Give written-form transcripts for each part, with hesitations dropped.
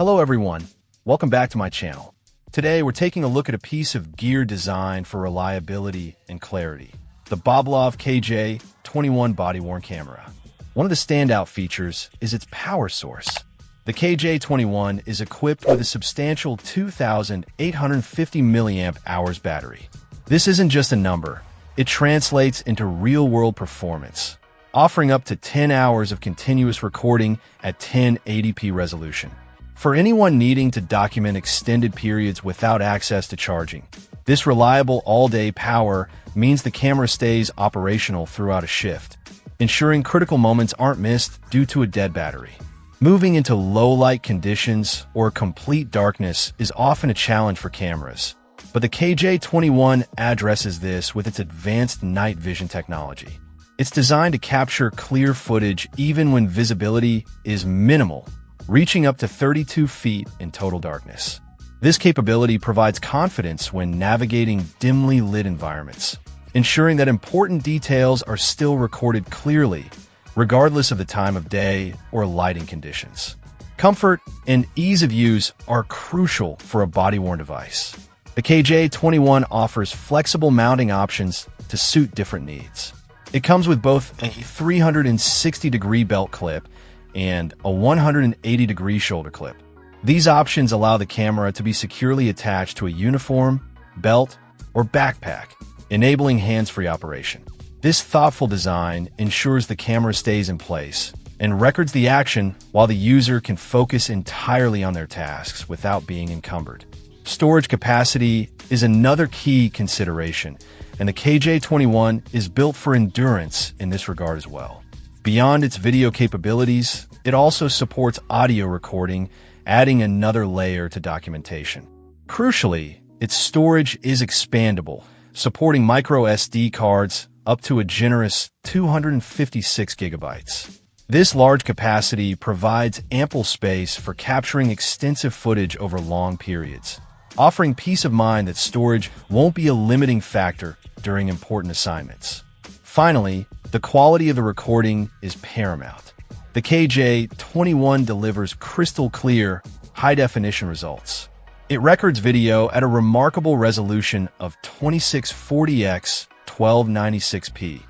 Hello everyone, welcome back to my channel. Today we're taking a look at a piece of gear designed for reliability and clarity. The BOBLOV KJ21 body-worn camera. One of the standout features is its power source. The KJ21 is equipped with a substantial 2,850 milliamp hours battery. This isn't just a number, it translates into real-world performance, offering up to 10 hours of continuous recording at 1080p resolution. For anyone needing to document extended periods without access to charging, this reliable all-day power means the camera stays operational throughout a shift, ensuring critical moments aren't missed due to a dead battery. Moving into low-light conditions or complete darkness is often a challenge for cameras, but the KJ21 addresses this with its advanced night vision technology. It's designed to capture clear footage even when visibility is minimal, reaching up to 32 feet in total darkness. This capability provides confidence when navigating dimly lit environments, ensuring that important details are still recorded clearly, regardless of the time of day or lighting conditions. Comfort and ease of use are crucial for a body-worn device. The KJ21 offers flexible mounting options to suit different needs. It comes with both a 360-degree belt clip and a 180-degree shoulder clip. These options allow the camera to be securely attached to a uniform, belt, or backpack, enabling hands-free operation. This thoughtful design ensures the camera stays in place and records the action while the user can focus entirely on their tasks without being encumbered. Storage capacity is another key consideration, and the KJ21 is built for endurance in this regard as well. Beyond its video capabilities, it also supports audio recording, adding another layer to documentation. Crucially, its storage is expandable, supporting micro SD cards up to a generous 256 gigabytes. This large capacity provides ample space for capturing extensive footage over long periods, offering peace of mind that storage won't be a limiting factor during important assignments. Finally, the quality of the recording is paramount. The KJ21 delivers crystal clear, high-definition results. It records video at a remarkable resolution of 2640x 1296p,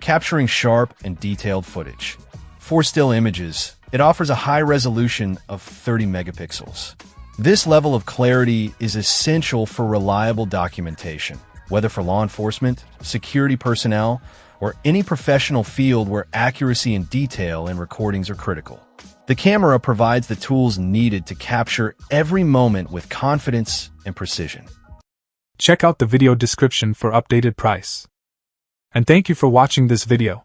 capturing sharp and detailed footage. For still images, it offers a high resolution of 30 megapixels. This level of clarity is essential for reliable documentation, whether for law enforcement, security personnel, or any professional field where accuracy and detail in recordings are critical. The camera provides the tools needed to capture every moment with confidence and precision. Check out the video description for updated price. And thank you for watching this video.